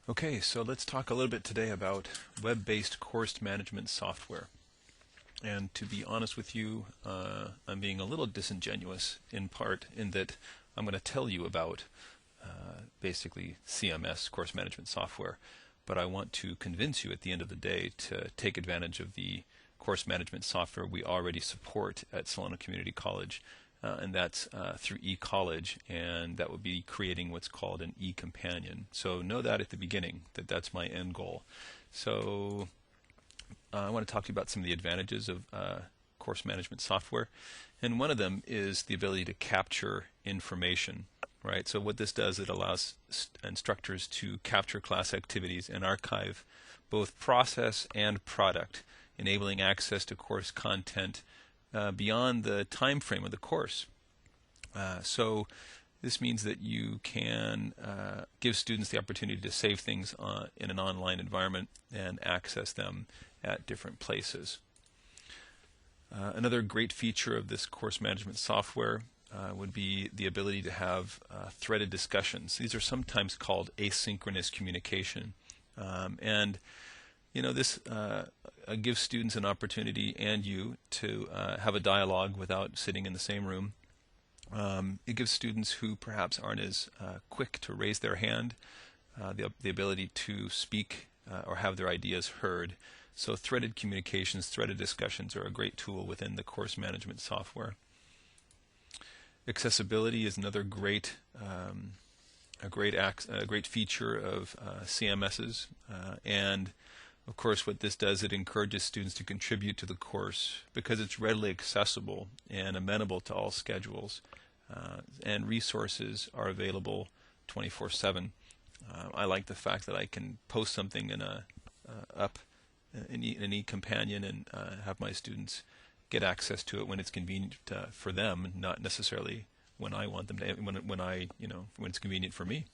Okay, so let's talk a little bit today about web-based course management software. And to be honest with you, I'm being a little disingenuous in part in that I'm going to tell you about basically CMS, course management software, but I want to convince you at the end of the day to take advantage of the course management software we already support at Solano Community College, and that's through eCollege, and that would be creating what's called an e-companion. So know that at the beginning, that that's my end goal. So I want to talk to you about some of the advantages of course management software, and one of them is the ability to capture information. Right. So what this does, it allows instructors to capture class activities and archive both process and product, enabling access to course content beyond the time frame of the course. So this means that you can give students the opportunity to save things in an online environment and access them at different places. Another great feature of this course management software would be the ability to have threaded discussions. These are sometimes called asynchronous communication. And you know, this gives students an opportunity, and you, to have a dialogue without sitting in the same room. It gives students who perhaps aren't as quick to raise their hand the ability to speak or have their ideas heard. So threaded communications, threaded discussions are a great tool within the course management software. Accessibility is another great great feature of CMSs, and of course what this does, it encourages students to contribute to the course because it's readily accessible and amenable to all schedules, and resources are available 24/7. I like the fact that I can post something in an e-companion and have my students get access to it when it's convenient for them, not necessarily when I want them to, when it's convenient for me.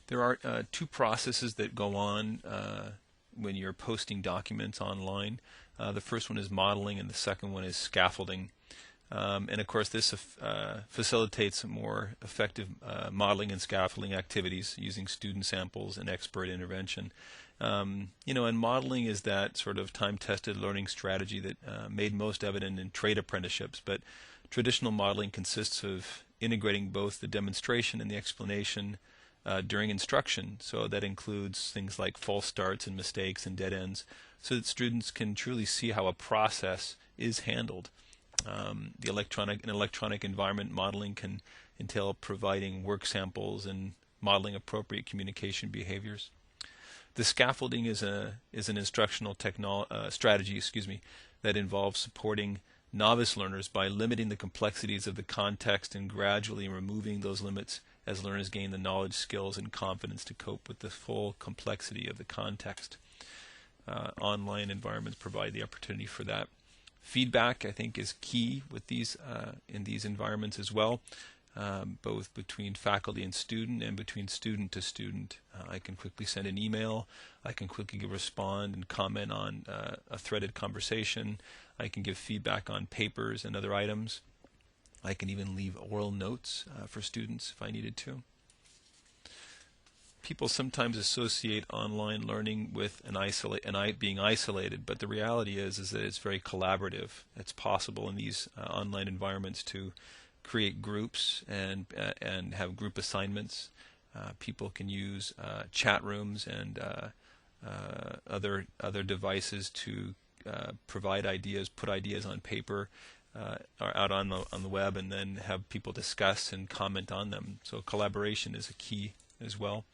There are two processes that go on when you're posting documents online. The first one is modeling, and the second one is scaffolding. And of course, this facilitates more effective modeling and scaffolding activities using student samples and expert intervention. And modeling is that sort of time-tested learning strategy that made most evident in trade apprenticeships. But traditional modeling consists of integrating both the demonstration and the explanation during instruction. So that includes things like false starts and mistakes and dead ends, so that students can truly see how a process is handled. An electronic environment modeling can entail providing work samples and modeling appropriate communication behaviors. The scaffolding is an instructional strategy, that involves supporting novice learners by limiting the complexities of the context and gradually removing those limits as learners gain the knowledge, skills, and confidence to cope with the full complexity of the context. Online environments provide the opportunity for that. Feedback, I think, is key with these in these environments as well, both between faculty and student and between student to student. I can quickly send an email. I can quickly respond and comment on a threaded conversation. I can give feedback on papers and other items. I can even leave oral notes for students if I needed to. People sometimes associate online learning with being isolated, but the reality is that it's very collaborative. It's possible in these online environments to create groups and have group assignments. People can use chat rooms and other devices to provide ideas, put ideas on paper or out on the web, and then have people discuss and comment on them. So collaboration is a key as well.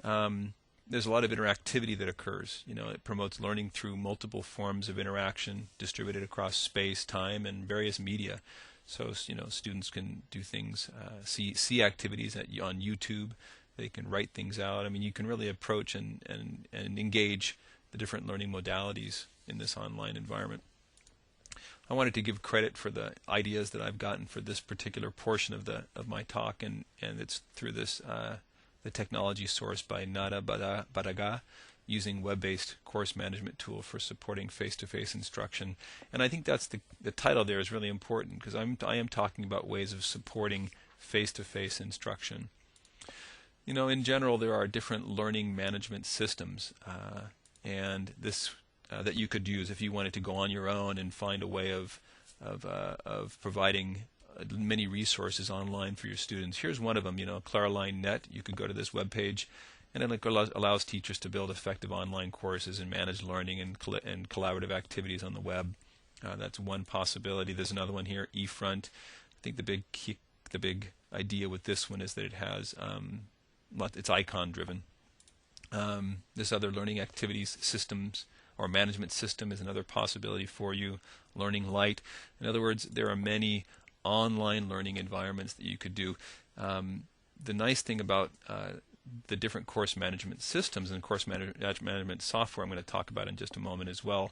There's a lot of interactivity that occurs. It promotes learning through multiple forms of interaction distributed across space, time, and various media. So students can do things, see activities on YouTube. They can write things out. I mean, you can really approach and engage the different learning modalities in this online environment. I wanted to give credit for the ideas that I've gotten for this particular portion of my talk, and it's through this the technology source by Nada Badaga, using web-based course management tool for supporting face-to-face instruction. And I think that's the title there is really important, because I am talking about ways of supporting face-to-face instruction. In general, there are different learning management systems, and this that you could use if you wanted to go on your own and find a way of providing many resources online for your students. Here's one of them. Clariline.net. You could go to this web page, and it allows teachers to build effective online courses and manage learning and collaborative activities on the web. That's one possibility. There's another one here, eFront. I think the big idea with this one is that it has it's icon driven. This other learning activities systems or management system is another possibility for you. Learning Light. In other words, there are many online learning environments that you could do. The nice thing about the different course management systems and course management software I'm going to talk about in just a moment as well,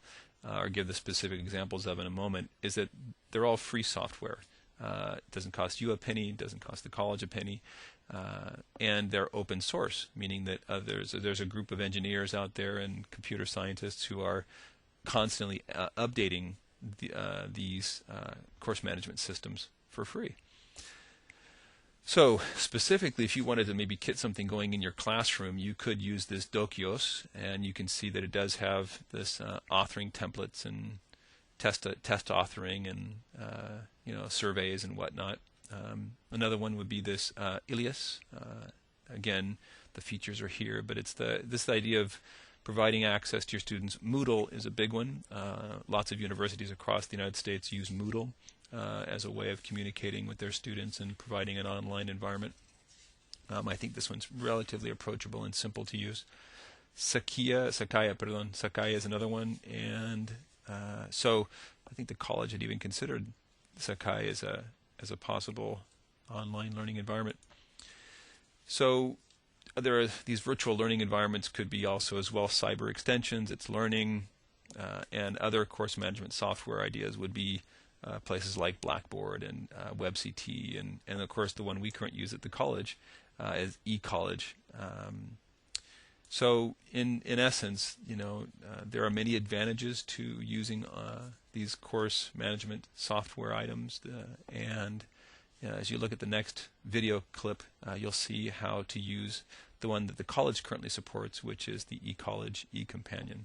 or give the specific examples of in a moment, is that they're all free software. It doesn't cost you a penny, it doesn't cost the college a penny, and they're open source, meaning that there's a group of engineers out there and computer scientists who are constantly updating these course management systems for free. So specifically, if you wanted to maybe get something going in your classroom, you could use this Dokios, and you can see that it does have this authoring templates and test authoring and surveys and whatnot. Another one would be this Ilias. Again, the features are here, but it's this idea of providing access to your students. Moodle is a big one. Lots of universities across the United States use Moodle as a way of communicating with their students and providing an online environment. I think this one's relatively approachable and simple to use. Sakai is another one, and so I think the college had even considered Sakai as a possible online learning environment. So there are these virtual learning environments could be also as well cyber extensions, it's learning, and other course management software ideas would be places like Blackboard and WebCT, and of course the one we currently use at the college is eCollege. So in essence, there are many advantages to using these course management software items, and as you look at the next video clip, you'll see how to use the one that the college currently supports, which is the eCollege eCompanion.